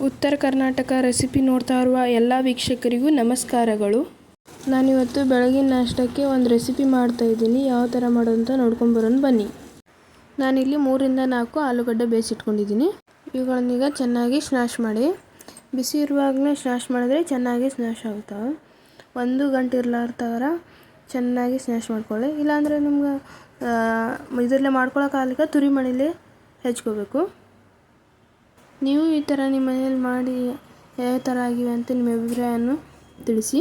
ಉತ್ತರ ಕರ್ನಾಟಕ ರೆಸಿಪಿ ನೋಡ್ತಾ ಇರುವ ಎಲ್ಲ ವೀಕ್ಷಕರಿಗೂ ನಮಸ್ಕಾರಗಳು. ನಾನಿವತ್ತು ಬೆಳಗಿನ ನಾಷ್ಟಕ್ಕೆ ಒಂದು ರೆಸಿಪಿ ಮಾಡ್ತಾಯಿದ್ದೀನಿ. ಯಾವ ಥರ ಮಾಡೋದು ಅಂತ ನೋಡ್ಕೊಂಬರೋಣ ಬನ್ನಿ. ನಾನಿಲ್ಲಿ 3-4 ಆಲೂಗಡ್ಡೆ ಬೇಯಿಸಿಟ್ಕೊಂಡಿದ್ದೀನಿ. ಇವುಗಳನ್ನೀಗ ಚೆನ್ನಾಗಿ ಸ್ಮ್ಯಾಶ್ ಮಾಡಿ, ಬಿಸಿ ಇರುವಾಗಲೇ ಸ್ಮ್ಯಾಶ್ ಮಾಡಿದ್ರೆ ಚೆನ್ನಾಗಿ ಸ್ಮ್ಯಾಶ್ ಆಗುತ್ತವೆ. 1 ಗಂಟೆ ಇರಲಾರ್ದ ಚೆನ್ನಾಗಿ ಸ್ಮ್ಯಾಶ್ ಮಾಡ್ಕೊಳ್ಳಿ. ಇಲ್ಲಾಂದರೆ ನಿಮ್ಗೆ ಇದರಲ್ಲೇ ಮಾಡ್ಕೊಳ್ಳೋಕ್ಕಾಗಲಿಕ್ಕೆ ತುರಿ ಮಣೇಲಿ ಹೆಚ್ಕೋಬೇಕು. ನೀವು ಈ ಥರ ನಿಮ್ಮ ಮನೇಲಿ ಮಾಡಿ ಯಾವ ಥರ ಆಗಿವೆ ಅಂತ ನಿಮ್ಮ ಅಭಿಪ್ರಾಯವನ್ನು ತಿಳಿಸಿ.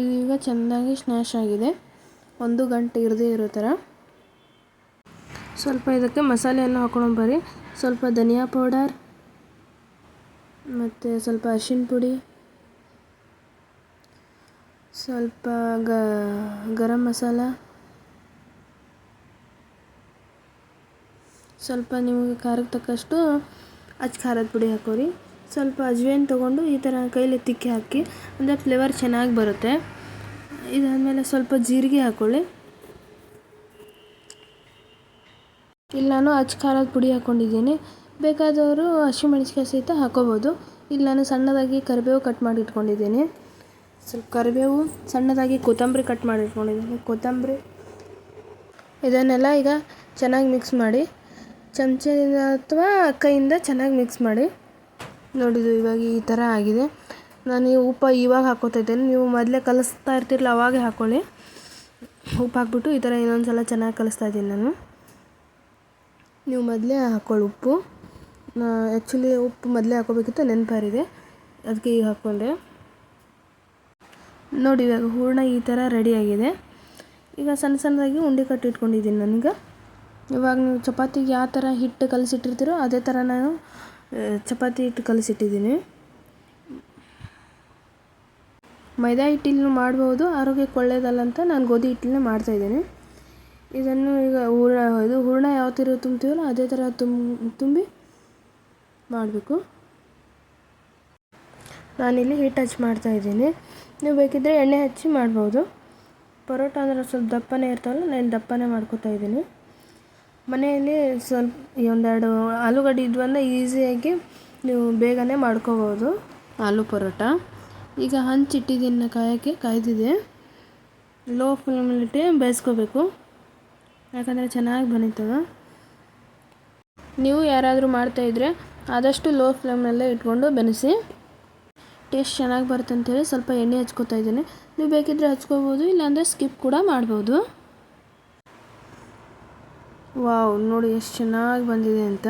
ಇದೀಗ ಚೆನ್ನಾಗಿ ಸ್ಮ್ಯಾಶ್ ಆಗಿದೆ. 1 ಗಂಟೆ ಇರದೇ ಇರೋ ಥರ. ಸ್ವಲ್ಪ ಇದಕ್ಕೆ ಮಸಾಲೆಯನ್ನು ಹಾಕೊಂಡು ಬರ್ರಿ. ಸ್ವಲ್ಪ ಧನಿಯಾ ಪೌಡರ್ ಮತ್ತು ಸ್ವಲ್ಪ ಅರಿಶಿನ ಪುಡಿ, ಸ್ವಲ್ಪ ಗರಂ ಮಸಾಲ, ಸ್ವಲ್ಪ ನಿಮಗೆ ಖಾರಕ್ಕೆ ತಕ್ಕಷ್ಟು ಖಾರದ ಪುಡಿ ಹಾಕೋರಿ. ಸ್ವಲ್ಪ ಅಜ್ವೇನ್ ತೊಗೊಂಡು ಈ ಥರ ಕೈಲಿ ತಿಕ್ಕಿ ಹಾಕಿ, ಅಂದರೆ ಫ್ಲೇವರ್ ಚೆನ್ನಾಗಿ ಬರುತ್ತೆ. ಇದಾದಮೇಲೆ ಸ್ವಲ್ಪ ಜೀರಿಗೆ ಹಾಕ್ಕೊಳ್ಳಿ. ಇಲ್ಲಿ ನಾನು ಖಾರದ ಪುಡಿ ಹಾಕ್ಕೊಂಡಿದ್ದೀನಿ. ಬೇಕಾದವರು ಹಸಿಮೆಣಸಿಕಾಯಿ ಸಹಿತ ಹಾಕೋಬೋದು. ಇಲ್ಲಿ ನಾನು ಸಣ್ಣದಾಗಿ ಕರಿಬೇವು ಕಟ್ ಮಾಡಿ ಇಟ್ಕೊಂಡಿದ್ದೀನಿ. ಸ್ವಲ್ಪ ಕರಿಬೇವು, ಸಣ್ಣದಾಗಿ ಕೊತ್ತಂಬರಿ ಕಟ್ ಮಾಡಿ ಇಟ್ಕೊಂಡಿದ್ದೀನಿ. ಕೊತ್ತಂಬರಿ ಇದನ್ನೆಲ್ಲ ಈಗ ಚೆನ್ನಾಗಿ ಮಿಕ್ಸ್ ಮಾಡಿ, ಚಮಚದಿಂದ ಅಥವಾ ಕೈಯಿಂದ ಚೆನ್ನಾಗಿ ಮಿಕ್ಸ್ ಮಾಡಿ. ನೋಡಿದ್ದು ಇವಾಗ ಈ ಥರ ಆಗಿದೆ. ನಾನು ಉಪ್ಪು ಇವಾಗ ಹಾಕ್ಕೋತಾ ಇದ್ದೇನೆ. ನೀವು ಮೊದಲೇ ಕಲಿಸ್ತಾ ಇರ್ತಿರಲ್ಲ ಅವಾಗೇ ಹಾಕ್ಕೊಳ್ಳಿ. ಉಪ್ಪು ಹಾಕ್ಬಿಟ್ಟು ಈ ಥರ ಇನ್ನೊಂದು ಸಲ ಚೆನ್ನಾಗಿ ಕಲಿಸ್ತಾ ಇದ್ದೀನಿ ನಾನು. ನೀವು ಮೊದಲೇ ಹಾಕ್ಕೊಳ್ಳಿ ಉಪ್ಪು. ಆ್ಯಕ್ಚುಲಿ ಉಪ್ಪು ಮೊದಲೇ ಹಾಕೋಬೇಕಿತ್ತು, ನೆನಪಾರಿದೆ, ಅದಕ್ಕೆ ಈಗ ಹಾಕ್ಕೊಂಡೆ. ನೋಡಿ ಇವಾಗ ಹೂರಣ ಈ ಥರ ರೆಡಿಯಾಗಿದೆ. ಈಗ ಸಣ್ಣ ಸಣ್ಣದಾಗಿ ಉಂಡೆ ಕಟ್ಟಿಟ್ಕೊಂಡಿದ್ದೀನಿ ನನಗೆ. ಇವಾಗ ನೀವು ಚಪಾತಿಗೆ ಯಾವ ಥರ ಹಿಟ್ಟು ಕಲಸಿಟ್ಟಿರ್ತೀರೋ ಅದೇ ಥರ ನಾನು ಚಪಾತಿ ಹಿಟ್ಟು ಕಲಸಿಟ್ಟಿದ್ದೀನಿ. ಮೈದಾ ಹಿಟ್ಟಿನೂ ಮಾಡ್ಬೋದು, ಆರೋಗ್ಯಕ್ಕೆ ಒಳ್ಳೆಯದಲ್ಲ ಅಂತ ನಾನು ಗೋಧಿ ಹಿಟ್ಟನ್ನೇ ಮಾಡ್ತಾಯಿದ್ದೀನಿ. ಇದನ್ನು ಈಗ ಹೂರಣ ಯಾವ ಥರ ತುಂಬ್ತೀವಲ್ಲ ಅದೇ ಥರ ತುಂಬಿ ಮಾಡಬೇಕು. ನಾನಿಲ್ಲಿ ಹಿಟ್ಟು ಹಚ್ಚಿ ಮಾಡ್ತಾಯಿದ್ದೀನಿ. ನೀವು ಬೇಕಿದ್ದರೆ ಎಣ್ಣೆ ಹಚ್ಚಿ ಮಾಡ್ಬೋದು. ಪರೋಟ ಅಂದರೆ ಸ್ವಲ್ಪ ದಪ್ಪನೇ ಇರ್ತಾವಲ್ಲ, ನಾನು ದಪ್ಪನೇ ಮಾಡ್ಕೊತಾ ಇದ್ದೀನಿ. ಮನೆಯಲ್ಲಿ ಸ್ವಲ್ಪ 1-2 ಆಲೂಗಡ್ಡೆ ಇದ್ವಂದ್ರೆ ಈಸಿಯಾಗಿ ನೀವು ಬೇಗನೆ ಮಾಡ್ಕೋಬೋದು ಆಲೂ ಪರೋಟ. ಈಗ ಹಂಚಿಟ್ಟಿದ್ದೀನಿ ಕಾಯ್ದಿದೆ. ಲೋ ಫ್ಲೇಮಲ್ಲಿಟ್ಟು ಬೇಯಿಸ್ಕೋಬೇಕು, ಯಾಕಂದರೆ ಚೆನ್ನಾಗಿ ಬನೀತದೆ. ನೀವು ಯಾರಾದರೂ ಮಾಡ್ತಾಯಿದ್ರೆ ಆದಷ್ಟು ಲೋ ಫ್ಲೇಮ್ನಲ್ಲೇ ಇಟ್ಕೊಂಡು ಬೆನೆಸಿ. ಟೇಸ್ಟ್ ಚೆನ್ನಾಗಿ ಬರುತ್ತೆ ಅಂತೇಳಿ ಸ್ವಲ್ಪ ಎಣ್ಣೆ ಹಚ್ಕೋತಾ ಇದ್ದೀನಿ. ನೀವು ಬೇಕಿದ್ದರೆ ಹಚ್ಕೋಬೋದು, ಇಲ್ಲಾಂದರೆ ಸ್ಕಿಪ್ ಕೂಡ ಮಾಡ್ಬೋದು. ವಾವ್, ನೋಡಿ ಎಷ್ಟು ಚೆನ್ನಾಗಿ ಬಂದಿದೆ ಅಂತ.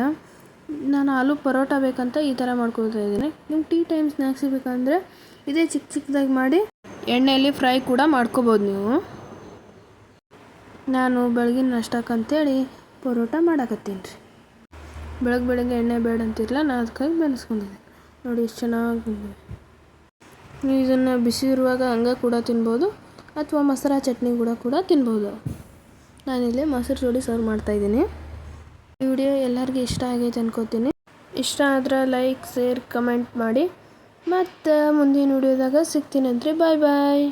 ನಾನು ಆಲೂ ಪರೋಟ ಬೇಕಂತ ಈ ಥರ ಮಾಡ್ಕೊಳ್ತಾ ಇದ್ದೀನಿ. ನಿಮ್ಗೆ ಟೀ ಟೈಮ್ ಸ್ನ್ಯಾಕ್ಸ್ ಬೇಕಂದರೆ ಇದೇ ಚಿಕ್ಕದಾಗಿ ಮಾಡಿ ಎಣ್ಣೆಯಲ್ಲಿ ಫ್ರೈ ಕೂಡ ಮಾಡ್ಕೋಬೋದು ನೀವು. ನಾನು ಬೆಳಗಿನ ನಾಷ್ಟಕ್ಕಂತೇಳಿ ಪರೋಟ ಮಾಡಕತ್ತೀನಿ ರೀ. ಬೆಳಗ್ಗೆ ಎಣ್ಣೆ ಬೇಡ ಅಂತಿರಲ್ಲ, ನಾನು ಅದಕ್ಕಾಗಿ ಬೆಳೆಸ್ಕೊಂಡಿದ್ದೀನಿ. ನೋಡಿ ಎಷ್ಟು ಚೆನ್ನಾಗಿ ಬಂದಿದೆ. ನೀವು ಇದನ್ನು ಬಿಸಿ ಇರುವಾಗ ಹಂಗೆ ಕೂಡ ತಿನ್ಬೋದು, ಅಥವಾ ಮೊಸರು ಚಟ್ನಿ ಕೂಡ ತಿನ್ಬೋದು. ನಾನಿಲ್ಲಿ ಮೊಸರು ಜೋಡಿ ಸರ್ವ್ ಮಾಡ್ತಾಯಿದ್ದೀನಿ. ಈ ವಿಡಿಯೋ ಎಲ್ಲರಿಗೂ ಇಷ್ಟ ಆಗೈತೆ ಅನ್ಕೋತೀನಿ. ಇಷ್ಟ ಆದರೆ ಲೈಕ್, ಶೇರ್, ಕಮೆಂಟ್ ಮಾಡಿ. ಮತ್ತು ಮುಂದಿನ ವಿಡಿಯೋದಾಗ ಸಿಗ್ತೀನಂತ್ರಿ. ಬಾಯ್ ಬಾಯ್.